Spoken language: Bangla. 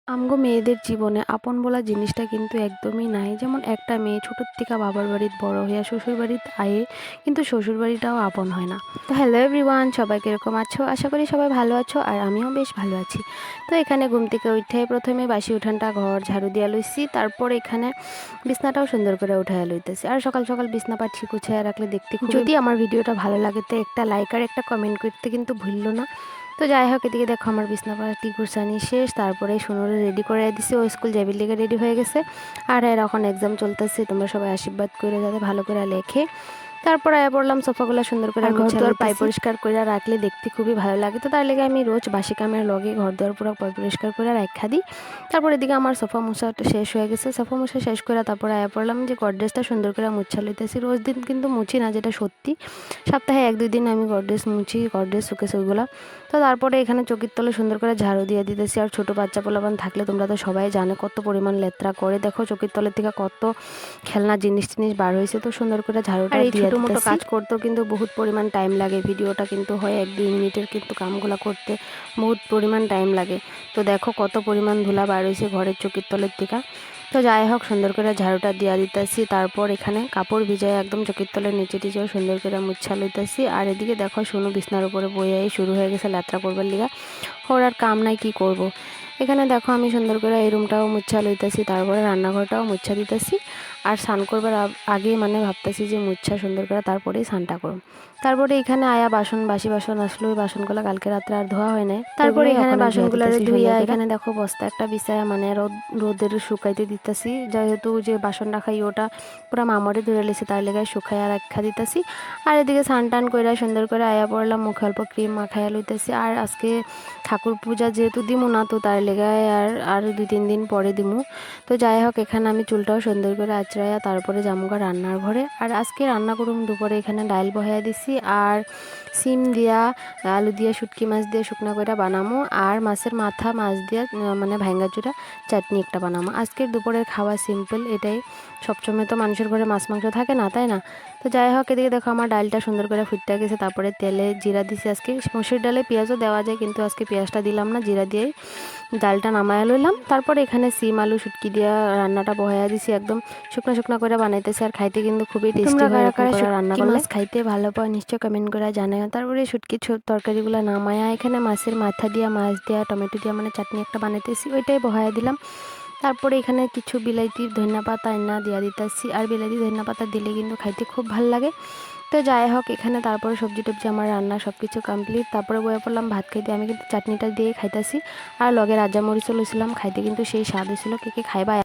আমগো মেয়েদের জীবনে আপন বলা জিনিসটা কিন্তু একদমই নাই। যেমন একটা মেয়ে ছোটোর থেকে বাবার বাড়িতে বড় হইয়া শ্বশুর বাড়িতে আয়ে কিন্তু শ্বশুর বাড়িটাও আপন হয় না। তো হ্যালো এভরিওয়ান, সবাই কিরকম আছো? আশা করি সবাই ভালো আছো আর আমিও বেশ ভালো আছি। তো এখানে ঘুম থেকে উঠে প্রথমে বাসি উঠানটা ঘর ঝাড়ু দিয়া লইছি, তারপর এখানে বিছনাটাও সুন্দর করে উঠাইয়া লইতেছি। আর সকাল সকাল বিছনা পাচ্ছি গুছাইয়া রাখলে দেখতে যদি আমার ভিডিওটা ভালো লাগে তো একটা লাইক আর একটা কমেন্ট করতে কিন্তু ভুললো না। তো যাই হোক, এদিকে দেখো আমার বিছনা পাটি গুছানি শেষ, তারপরে সোনুরে রেডি করে দিছি, ও স্কুল যাবির লেগে রেডি হয়ে গেছে। আর এর এখন এক্সাম চলতেছে, তোমরা সবাই আশীর্বাদ করে যাতে ভালো করে লেখে। তারপর আয়া পড়লাম সোফাগুলো সুন্দর করে ঘর দুয়ার পাই পরিষ্কার করে রাখলে দেখতে খুবই ভালো লাগে। তো তার লেগে আমি রোজ বাসি কামের লগে ঘর দুয়ার পুরো পরিষ্কার করে রাখা দিই। তারপর এদিকে আমার সোফা মোছাটা শেষ হয়ে গেছে, সোফা মোছা শেষ করে তারপরে আয়া পড়লাম যে গডরেজটা সুন্দর করে মুছা লইতেছি। রোজ দিন কিন্তু মুছি না, যেটা সত্যি। সপ্তাহে 1-2 দিন আমি গডরেজ মুছি, গডরেজ শোকেস ওইগুলা। তো তারপরে এখানে চকির তলে সুন্দর করে ঝাড়ু দিয়ে দিতেছি। আর ছোটো বাচ্চা পোলাপান থাকলে তোমরা তো সবাই জানে কত পরিমাণ লেত্রা করে। দেখো চকির তলের থেকে কত খেলনা জিনিস বার হয়েছে। তো সুন্দর করে ঝাড়ুটা দিয়ে ছোটো মোটো কাজ করতেও কিন্তু বহুত পরিমাণ টাইম লাগে। ভিডিওটা কিন্তু হয় 1-2 মিনিটের, কিন্তু কামগুলো করতে বহুত পরিমাণ টাইম লাগে। তো দেখো কত পরিমাণ ধুলা বার হয়েছে ঘরের চকির তলের থেকে। তো যাই হোক, সুন্দর করে ঝাড়ুটা দিয়া দিতেছি। তারপর এখানে কাপড় ভিজায় একদম চকির তলের নিচে টিচেও সুন্দর করে মুছা লইতেছি। আর এদিকে দেখো সোনু বিছনার উপরে বইয়ে শুরু হয়ে গেছে লেত্রা করবার লিগা। ওর আর কাম নাই, কি করব। এখানে দেখো আমি সুন্দর করে এই রুমটাও মুছা লইতেছি, তারপরে রান্নাঘরটাও মুছা দিতেছি। আর স্নান করবার আগে মানে ভাবতেছি যে মুছা সুন্দর করে তারপরেই স্নানটা করব। তারপরে এখানে আয়া বাসি বাসন আসলো, ওই বাসনগুলো কালকে রাত্রে আর ধোয়া হয় নাই। তারপরে এখানে বাসনগুলো ধুইয়া এখানে দেখো বস্তা একটা বিছায়া মানে রোদের শুকাইতে দিতেছি। যেহেতু যে বাসন রাখাই ওটা পুরো মামরে ধরে লেছে, তার লেগে শুকাইয়া রাখা দিতেছি। আর এদিকে স্নান টান কইরা সুন্দর করে আয়া পড়লাম, মুখে অল্প ক্রিম মাখাইয়া লইতেছি। আর আজকে ঠাকুর পূজা যেহেতু দিমু না, তো তার লেগে আর 2-3 দিন পরে দিমু। তো যাই হোক, এখানে আমি চুলটাও সুন্দর করে আঁচড়াইয়া তারপরে জামুগা রান্নার ঘরে। আর আজকে রান্না করুম দুপুরে এখানে ডাইল বহাইয়া দিছি, আর সিম দিয়া আলু দিয়া শুটকি মাছ দিয়ে শুকনা করে বানামো, আর মাছের মাথা মাছ দিয়া মানে ভাঙ্গা চূড়া চাটনি একটা বানামো। আজকের দুপুরের খাওয়া সিম্পল এটাই। সবসময় তো মানুষের ঘরে মাছ মাংস থাকে না, তাই না? তো যাই হোক, এদিকে দেখো আমার ডালটা সুন্দর করে ফুটতে গেছে। তারপরে তেলে জিরা দিছি। আজকে মসুর ডালে পেঁয়াজও দেওয়া যায়, কিন্তু আজকে পেঁয়াজটা দিলাম না, জিরা দিয়েই ডালটা নামায়া লইলাম। তারপর এখানে সিম আলু শুটকি দিয়া রান্নাটা বহাইয়া দিছি, একদম শুকনা শুকনা করে বানাইতেছি। আর খাইতে কিন্তু খুবই টেস্টি হয় এরকম করে রান্না করলে। মাছ খাইতে ভালো পাও নিশ্চয় কমেন্ট করে জানাও। তারপরে শুটকি তরকারিগুলো নামায়া এখানে মাছের মাথা দিয়া মাছ দিয়া টমেটো দিয়া মানে চাটনি একটা বানাইতেছি, ওইটাই বহাইয়া দিলাম। তারপরে এখানে কিছু বিলাইতির ধনিয়া পাতা আইনা দিয়া দিতেছি। আর বিলাইতি ধনিয়া পাতা দিলে কিন্তু খাইতে খুব ভালো লাগে। তো যাই হোক, এখানে তারপরে সবজি টবজি আমার রান্না সব কিছু কমপ্লিট। তারপরে বয়ে পড়লাম ভাত খাইতে। আমি কিন্তু চাটনিটা দিয়ে খাইতেছি, আর লগে রাজা মরিচও লইছিলাম, খাইতে কিন্তু সেই স্বাদ হয়েছিল। কে কে খাইবা?